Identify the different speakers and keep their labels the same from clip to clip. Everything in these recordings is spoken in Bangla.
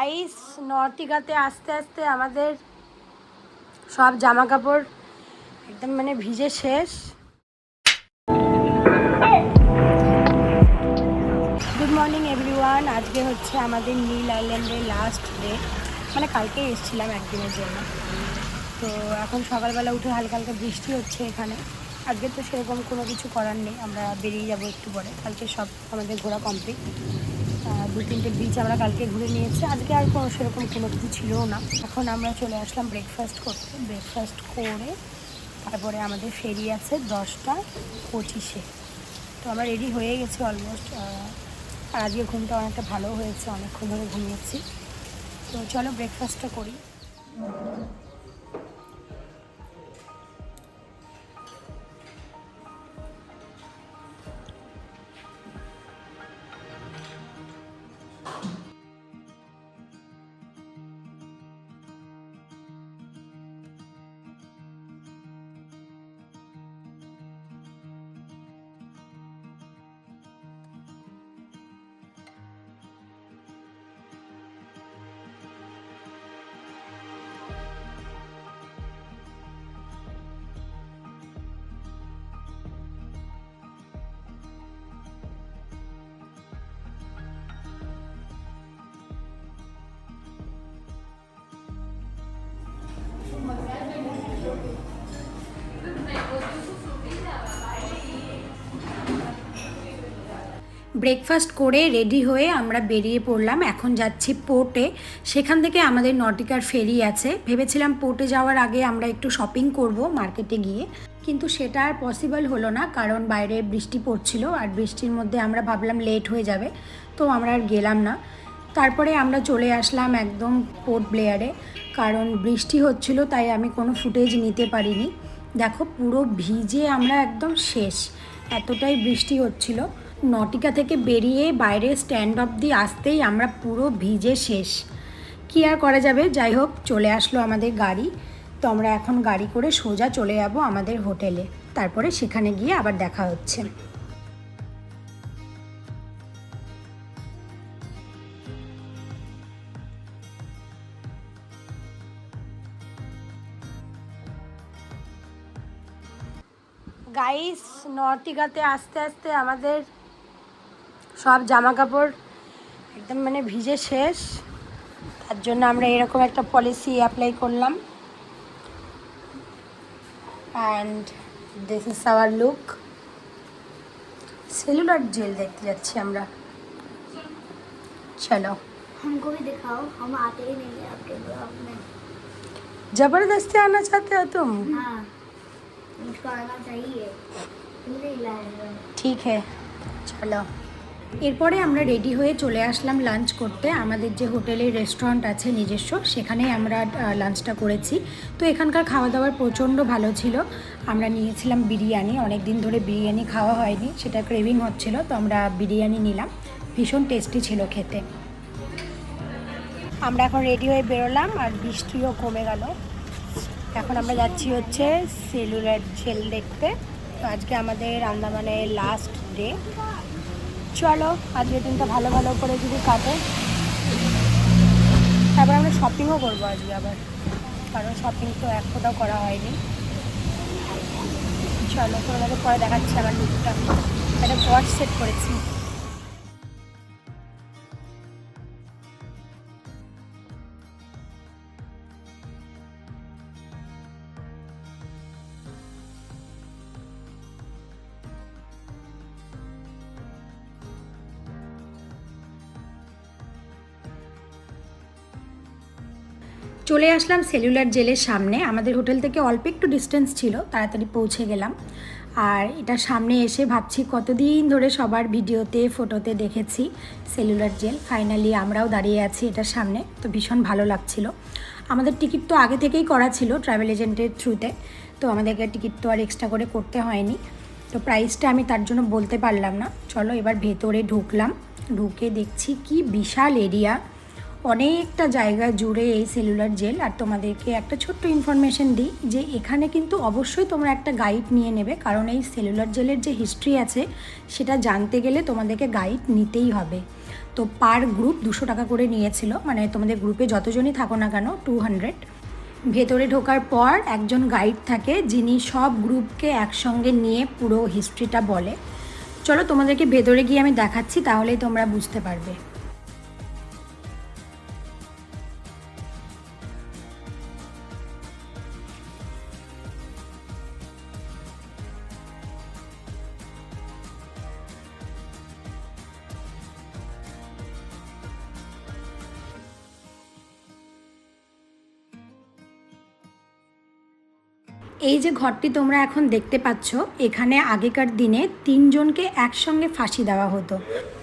Speaker 1: গাইস নর্টিকাতে আস্তে আস্তে আমাদের সব জামা কাপড় একদম মানে ভিজে শেষ। Good morning everyone. আজকে হচ্ছে আমাদের নীল আইল্যান্ডের লাস্ট ডে, মানে কালকে এসেছিলাম একদিনের জন্য। তো এখন সকালবেলা উঠে হালকা হালকা বৃষ্টি হচ্ছে এখানে। আজকে তো সেরকম কোনো কিছু করার নেই, আমরা বেরিয়ে যাবো একটু পরে। কালকে সব আমাদের ঘোরা কমপ্লিট। 2-3টে বিচ আমরা কালকে ঘুরে নিয়েছি, আজকে আর কোনো সেরকম কোনো কিছু ছিলও না। এখন আমরা চলে আসলাম ব্রেকফাস্ট করতে। ব্রেকফাস্ট করে তারপরে আমাদের ফেরি আছে 10টা 25-এ। তো আমরা রেডি হয়ে গেছি অলমোস্ট। আর আজকে ঘুমটা অনেকটা ভালো হয়েছে, অনেকক্ষণ ধরে ঘুমিয়েছি। তো চলো ব্রেকফাস্টটা করি। ব্রেকফাস্ট করে রেডি হয়ে আমরা বেরিয়ে পড়লাম। এখন যাচ্ছি পোর্টে। সেখান থেকে আমাদের নটিকার ফেরি আছে। ভেবেছিলাম পোর্টে যাওয়ার আগে আমরা একটু শপিং করব মার্কেটে গিয়ে, কিন্তু সেটা আর পসিবল হলো না, কারণ বাইরে বৃষ্টি পড়ছিল আর বৃষ্টির মধ্যে আমরা ভাবলাম লেট হয়ে যাবে, তো আমরা আর গেলাম না। তারপরে আমরা চলে আসলাম একদম পোর্ট ব্লেয়ারে, কারণ বৃষ্টি হচ্ছিল, তাই আমি কোনো ফুটেজ নিতে পারিনি। দেখো পুরো ভিজে আমরা একদম শেষ, এতটাই বৃষ্টি হচ্ছিল। নটিকা থেকে বেরিয়ে বাইরে স্ট্যান্ড অবধি আসতেই আমরা পুরো ভিজে শেষ। কী আর করা যাবে, যাই হোক চলে আসলো আমাদের গাড়ি। তো আমরা এখন গাড়ি করে সোজা চলে যাব আমাদের হোটেলে, তারপরে সেখানে গিয়ে আবার দেখা হচ্ছে। গাইস নর্টিকাতে আস্তে আস্তে আমাদের সব জামা কাপড় একদম মানে ভিজে শেষ। তার জন্য আমরা এরকম একটা পলিসি অ্যাপ্লাই করলাম। And this is our look. Cellular jail দেখতে যাচ্ছি আমরা। চলো
Speaker 2: हमको भी दिखाओ, हम आते ही नहीं है आपके ब्लॉग में।
Speaker 1: जबरदस्ती आना चाहते हो तुम?
Speaker 2: हाँ, मुझको आना चाहिए। नहीं लाएगा।
Speaker 1: ঠিক है চলো। এরপরে আমরা রেডি হয়ে চলে আসলাম লাঞ্চ করতে। আমাদের যে হোটেলের রেস্টুরেন্ট আছে নিজস্ব, সেখানেই আমরা লাঞ্চটা করেছি। তো এখানকার খাওয়া দাওয়ার প্রচণ্ড ভালো ছিল। আমরা নিয়েছিলাম বিরিয়ানি, অনেক দিন ধরে বিরিয়ানি খাওয়া হয়নি, সেটা ক্রেভিং হচ্ছিল, তো আমরা বিরিয়ানি নিলাম। ভীষণ টেস্টি ছিল খেতে। আমরা এখন রেডি হয়ে বেরোলাম আর বৃষ্টিও কমে গেল। এখন আমরা যাচ্ছি হচ্ছে সেলুলার জেল দেখতে। তো আজকে আমাদের আন্দামানের লাস্ট ডে। চলো আজকের দিনটা ভালো ভালো করে যদি কাটে, তারপর আমরা শপিংও করবো আজকে আবার, কারণ শপিং তো এক ফোটাও করা হয়নি। চলো তোমাদের পরে দেখাচ্ছি আমার লুকটা। একটা ওয়াচ সেট করেছি। চলে আসলাম সেলুলার জেলের সামনে। আমাদের হোটেল থেকে অল্প একটু ডিস্টেন্স ছিল, তাড়াতাড়ি পৌঁছে গেলাম। আর এটা সামনে এসে ভাবছি কতদিন ধরে সবার ভিডিওতে ফটোতে দেখেছি সেলুলার জেল, ফাইনালি আমরাও দাঁড়িয়ে আছি এটার সামনে। তো ভীষণ ভালো লাগছিল। আমাদের টিকিট তো আগে থেকেই করা ছিল ট্রাভেল এজেন্টের থ্রুতে, তো আমাদেরকে টিকিট তো আর এক্সট্রা করে করতে হয়নি। তো প্রাইসটা আমি তার জন্য বলতে পারলাম না। চলো এবার ভেতরে ঢুকলাম। ঢুকে দেখছি কি বিশাল এরিয়া, অনেকটা জায়গা জুড়ে এই সেলুলার জেল। আর তোমাদেরকে একটা ছোট্ট ইনফরমেশন দিই যে এখানে কিন্তু অবশ্যই তোমরা একটা গাইড নিয়ে নেবে, কারণ এই সেলুলার জেলের যে হিস্ট্রি আছে সেটা জানতে গেলে তোমাদেরকে গাইড নিতেই হবে। তো পার গ্রুপ 200 টাকা করে নিয়েছিল, মানে তোমাদের গ্রুপে যতজনই থাকো না কেন 200। ভেতরে ঢোকার পর একজন গাইড থাকে যিনি সব গ্রুপকে একসঙ্গে নিয়ে পুরো হিস্ট্রিটা বলে। চলো তোমাদেরকে ভেতরে গিয়ে আমি দেখাচ্ছি, তাহলেই তোমরা বুঝতে পারবে। এই যে ঘরটি তোমরা এখন দেখতে পাচ্ছ, এখানে আগেকার দিনে 3 জনকে একসঙ্গে ফাঁসি দেওয়া হতো।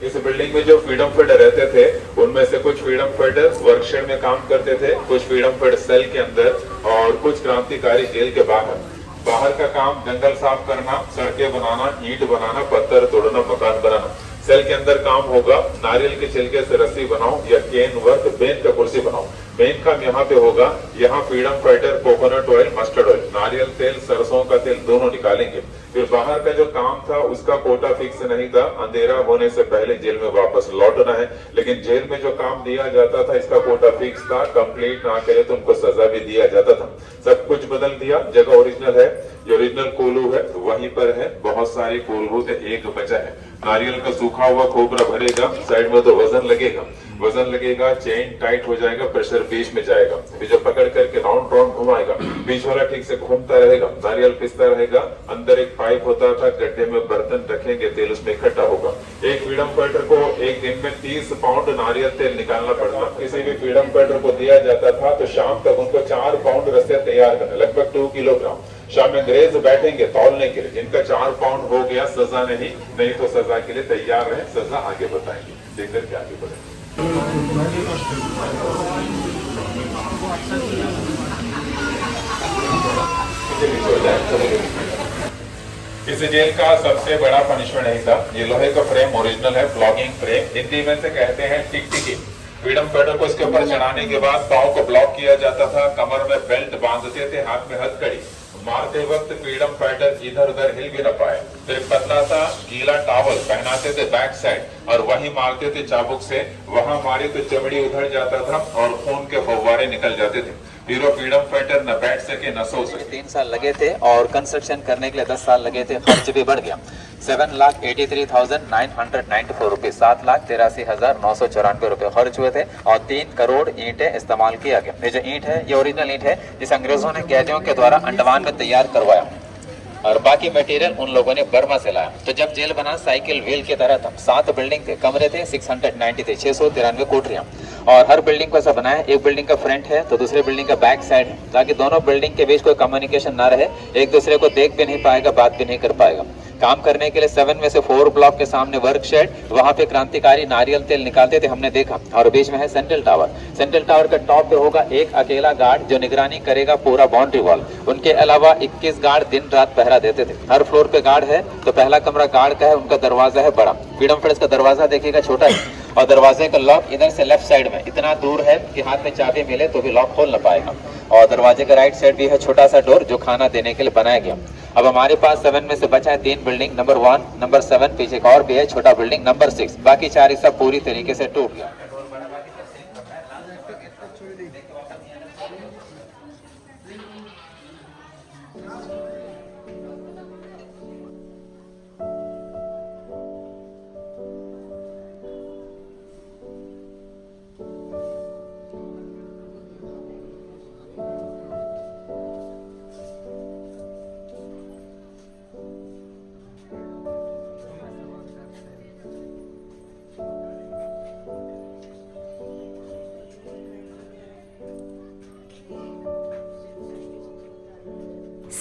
Speaker 3: इस बिल्डिंग में जो फ्रीडम फाइटर रहते थे उनमें से कुछ फ्रीडम फाइटर वर्कशेड में काम करते थे, कुछ फ्रीडम फाइटर सेल के अंदर और कुछ क्रांतिकारी जेल के बाहर। बाहर का काम जंगल साफ करना, सड़कें बनाना, ईंट बनाना, पत्थर तोड़ना, मकान बनाना। सेल के अंदर काम होगा नारियल के छिलके से रस्सी बनाओ या केन वर्क बेन का कुर्सी बनाओ। मेन काम यहाँ पे होगा, यहाँ freedom fighter coconut oil, mustard oil, नारियल तेल, सरसों का तेल दोनों निकालेंगे। फिर बाहर का जो काम था उसका कोटा फिक्स नहीं था, अंधेरा होने से पहले जेल में वापस लौटना है। लेकिन जेल में जो काम दिया जाता था इसका कोटा फिक्स था, कंप्लीट ना करे तो उनको सजा भी दिया जाता था। सब कुछ बदल दिया, जगह ओरिजिनल है, जो ओरिजिनल कोल्हू है वहीं पर है, बहुत सारे कोल्हू थे, एक बचा है। नारियल का सूखा हुआ खोपरा भरेगा, साइड में तो वजन लगेगा, चेन टाइट हो जाएगा, प्रेशर बीच में जाएगा, फिर जब पकड़ करके राउंड घुमाएगा, बीच वाला ठीक से घूमता रहेगा, नारियल पिसता रहेगा। अंदर एक पाइप होता था, गड्ढे में बर्तन रखेंगे, तेल उसमें इकट्ठा होगा। एक फ्रीडम फाइटर को एक दिन में 30 पाउंड नारियल तेल निकालना पड़ता। किसी भी फ्रीडम फाइटर को दिया जाता था तो शाम तक उनको 4 पाउंड रस्से तैयार करने, लगभग 2 किलोग्राम। शाम में अंग्रेज बैठेंगे तौलने के लिए, जिनका 4 पाउंड हो गया सजा नहीं तो सजा के लिए तैयार रहे, सजा आगे बताएंगे, देख करके आगे बढ़े। इस जेल का सबसे बड़ा पनिशमेंट नहीं था, ये लोहे का फ्रेम ओरिजिनल है, ब्लॉकिंग फ्रेम, हिंदी में से कहते हैं टिकटिकी। फ्रीडम फाइटर को इसके ऊपर चढ़ाने के बाद पाँव को ब्लॉक किया जाता था, कमर में बेल्ट बांधते थे, हाथ में हथकड़ी। मारते वक्त फ्रीडम फाइटर इधर उधर हिल भी न पाए। फिर पतला सा गीला टॉवल पहनाते थे बैक साइड और वहीं मारते थे चाबुक से, वहां मारे तो चमड़ी उधड़ जाता था और खून के फव्वारे निकल जाते थे। हीरो फ्रीडम फाइटर न बैठ सके न सो सके।
Speaker 4: 3 साल लगे थे और कंस्ट्रक्शन करने के लिए 10 साल लगे थे, खर्च भी बढ़ गया। 7,83,994 रुपये, 7,83,994 रुपये खर्च हुए थे और 3 करोड़ ईंटें इस्तेमाल किया गया। ये जो ईंट है ये ओरिजिनल ईंट है, जिस अंग्रेजों ने कैदियों के द्वारा अंडमान में तैयार करवाया और बाकी मटेरियल उन लोगों ने बर्मा से लाया। तो जब जेल बना साइकिल व्हील की तरह था, 7 बिल्डिंग थे, कमरे थे 690 थे, 693 कोठरियां और हर बिल्डिंग को ऐसा बनाया, एक बिल्डिंग का फ्रंट है तो दूसरे बिल्डिंग का बैक साइड है, ताकि दोनों बिल्डिंग के बीच कोई कम्युनिकेशन ना रहे, एक दूसरे को देख भी नहीं पाएगा, बात भी नहीं कर पाएगा। काम करने के लिए 7 में से 4 ब्लॉक के सामने वर्क शेड, वहां पे क्रांतिकारी नारियल तेल निकालते थे, हमने देखा। और बीच में है सेंट्रल टावर। सेंट्रल टावर के टॉप पे होगा एक अकेला गार्ड जो निगरानी करेगा पूरा बाउंड्री वॉल। उनके अलावा 21 गार्ड दिन रात पहरा देते थे। हर फ्लोर पे गार्ड है, तो पहला कमरा गार्ड का है, उनका दरवाजा है बड़ा। फ्रीडम फाइटर्स का दरवाजा देखिएगा छोटा है और दरवाजे का लॉक इधर से लेफ्ट साइड में इतना दूर है कि हाथ में चाबी मिले तो भी लॉक खोल ना पाएगा। और दरवाजे का राइट साइड भी है छोटा सा डोर जो खाना देने के लिए बनाया गया। अब हमारे पास 7 में से बचा है 3 बिल्डिंग, नंबर 1, नंबर 7, पीछे एक और भी है छोटा बिल्डिंग नंबर 6, बाकी 4 हिस्सा पूरी तरीके से टूट गया।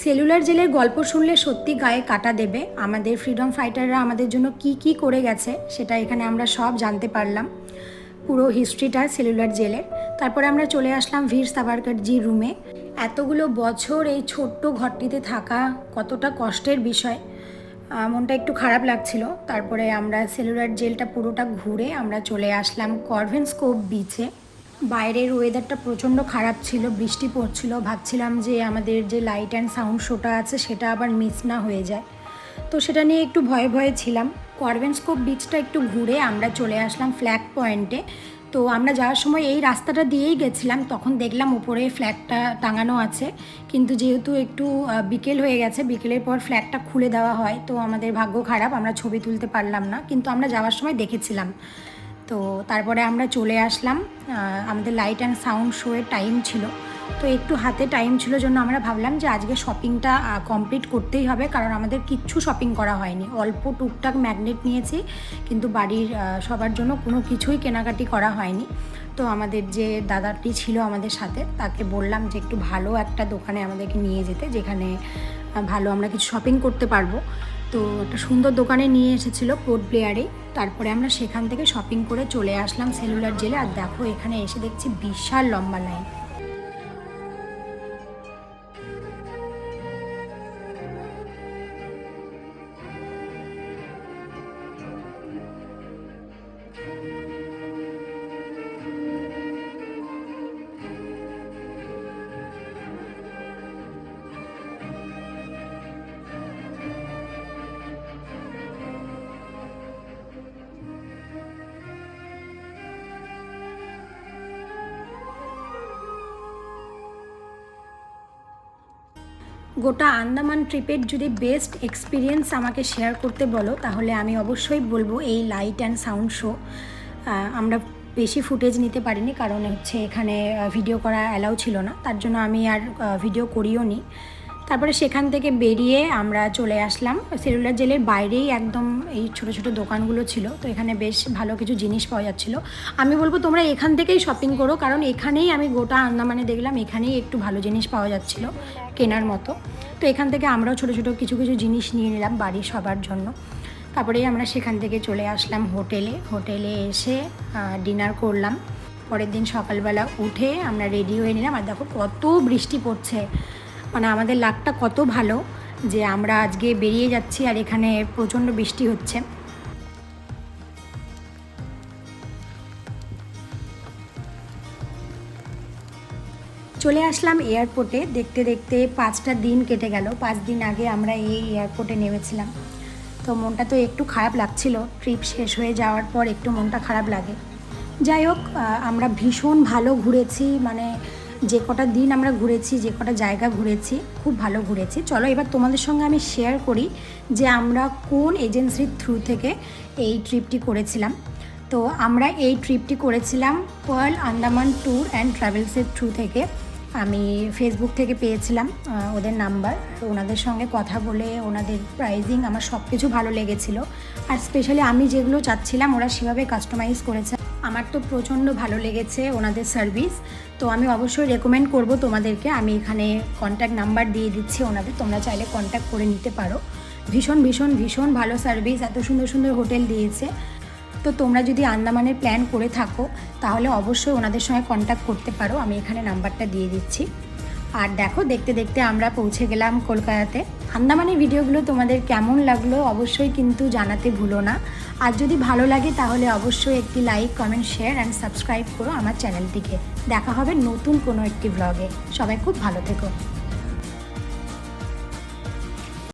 Speaker 1: সেলুলার জেলের গল্প শুনলে সত্যি গায়ে কাটা দেবে। আমাদের ফ্রিডম ফাইটাররা আমাদের জন্য কি কি করে গেছে সেটা এখানে আমরা সব জানতে পারলাম, পুরো হিস্ট্রিটা সেলুলার জেলের। তারপরে আমরা চলে আসলাম বীর সাভারকরজির রুমে। এতগুলো বছর এই ছোট্ট ঘরটিতে থাকা কতটা কষ্টের বিষয়, মনটা একটু খারাপ লাগছিল। তারপরে আমরা সেলুলার জেলটা পুরোটা ঘুরে আমরা চলে আসলাম কনভেন্টস বিচে। বাইরের ওয়েদারটা প্রচণ্ড খারাপ ছিল, বৃষ্টি পড়ছিল, ভাবছিলাম যে আমাদের যে লাইট অ্যান্ড সাউন্ড শোটা আছে সেটা আবার মিস না হয়ে যায়, তো সেটা নিয়ে একটু ভয়ে ভয়ে ছিলাম। করবেনস্কোপ বিচটা একটু ঘুরে আমরা চলে আসলাম ফ্ল্যাগ পয়েন্টে। তো আমরা যাওয়ার সময় এই রাস্তাটা দিয়েই গেছিলাম, তখন দেখলাম উপরে ফ্ল্যাগটা টাঙানো আছে, কিন্তু যেহেতু একটু বিকেল হয়ে গেছে, বিকেলের পর ফ্ল্যাগটা খুলে দেওয়া হয়, তো আমাদের ভাগ্য খারাপ, আমরা ছবি তুলতে পারলাম না, কিন্তু আমরা যাওয়ার সময় দেখেছিলাম। তো তারপরে আমরা চলে আসলাম, আমাদের লাইট অ্যান্ড সাউন্ড শোয়ের টাইম ছিল, তো একটু হাতে টাইম ছিল জন্য আমরা ভাবলাম যে আজকে শপিংটা কমপ্লিট করতেই হবে, কারণ আমাদের কিচ্ছু শপিং করা হয়নি, অল্প টুকটাক ম্যাগনেট নিয়েছি, কিন্তু বাড়ির সবার জন্য কোনো কিছুই কেনাকাটি করা হয়নি। তো আমাদের যে দাদাটি ছিল আমাদের সাথে, তাকে বললাম যে একটু ভালো একটা দোকানে আমাদেরকে নিয়ে যেতে, যেখানে ভালো আমরা কিছু শপিং করতে পারবো। তো একটা সুন্দর দোকানে নিয়ে এসেছিলো পোর্ট ব্লেয়ারে, তারপরে আমরা সেখান থেকে শপিং করে চলে আসলাম সেলুলার জেলে। আর দেখো এখানে এসে দেখছি বিশাল লম্বা লাইন। গোটা আন্দামান ট্রিপের যদি বেস্ট এক্সপিরিয়েন্স আমাকে শেয়ার করতে বলো, তাহলে আমি অবশ্যই বলবো এই লাইট অ্যান্ড সাউন্ড শো। আমরা বেশি ফুটেজ নিতে পারিনি, কারণ হচ্ছে এখানে ভিডিও করা অ্যালাউ ছিল না, তার জন্য আমি আর ভিডিও করিও নি। তারপরে সেখান থেকে বেরিয়ে আমরা চলে আসলাম সেলুলার জেলের বাইরেই, একদম এই ছোটো ছোটো দোকানগুলো ছিল, তো এখানে বেশ ভালো কিছু জিনিস পাওয়া যাচ্ছিলো। আমি বলবো তোমরা এখান থেকেই শপিং করো, কারণ এখানেই আমি গোটা আন্দামানে দেখলাম এখানেই একটু ভালো জিনিস পাওয়া যাচ্ছিলো কেনার মতো। তো এখান থেকে আমরাও ছোটো ছোটো কিছু কিছু জিনিস নিয়ে নিলাম বাড়ির সবার জন্য। তারপরেই আমরা সেখান থেকে চলে আসলাম হোটেলে এসে ডিনার করলাম। পরের দিন সকালবেলা উঠে আমরা রেডি হয়ে নিলাম। আর দেখো কত বৃষ্টি পড়ছে, মানে আমাদের লাকটা কত ভালো যে আমরা আজকে বেরিয়ে যাচ্ছি আর এখানে প্রচণ্ড বৃষ্টি হচ্ছে। চলে আসলাম এয়ারপোর্টে, দেখতে দেখতে 5টা দিন কেটে গেল। 5 দিন আগে আমরা এই এয়ারপোর্টে নেমেছিলাম, তো মনটা তো একটু খারাপ লাগছিল, ট্রিপ শেষ হয়ে যাওয়ার পর একটু মনটা খারাপ লাগে। যাই হোক, আমরা ভীষণ ভালো ঘুরেছি, মানে যে কটা দিন আমরা ঘুরেছি, যে কটা জায়গা ঘুরেছি, খুব ভালো ঘুরেছি। চলো এবার তোমাদের সঙ্গে আমি শেয়ার করি যে আমরা কোন এজেন্সির থ্রু থেকে এই ট্রিপটি করেছিলাম। তো আমরা এই ট্রিপটি করেছিলাম পার্ল আন্দামান ট্যুর অ্যান্ড ট্রাভেলসের থ্রু থেকে। আমি ফেসবুক থেকে পেয়েছিলাম ওদের নাম্বার, তো ওনাদের সঙ্গে কথা বলে ওনাদের প্রাইজিং আমার সব কিছু ভালো লেগেছিলো। আর স্পেশালি আমি যেগুলো চাচ্ছিলাম ওরা সেভাবে কাস্টমাইজ করেছে, আমার তো প্রচণ্ড ভালো লেগেছে ওনাদের সার্ভিস। তো আমি অবশ্যই রেকমেন্ড করব তোমাদেরকে। আমি এখানে কন্ট্যাক্ট নাম্বার দিয়ে দিচ্ছি ওনাদের, তোমরা চাইলে কন্ট্যাক্ট করে নিতে পারো। ভীষণ ভীষণ ভীষণ ভালো সার্ভিস, এত সুন্দর সুন্দর হোটেল দিয়েছে। তো তোমরা যদি আন্দামানের প্ল্যান করে থাকো তাহলে অবশ্যই ওনাদের সঙ্গে কন্ট্যাক্ট করতে পারো, আমি এখানে নাম্বারটা দিয়ে দিচ্ছি। আর দেখো দেখতে দেখতে আমরা পৌঁছে গেলাম কলকাতাতে। আন্দামানের ভিডিওগুলো তোমাদের কেমন লাগলো অবশ্যই কিন্তু জানাতে ভুলো না। আর যদি ভালো লাগে তাহলে অবশ্যই একটি like, comment, share and subscribe করো আমার চ্যানেলটিকে। দেখা হবে নতুন কোনো একটি ব্লগে। সবাই খুব ভালো থেকো।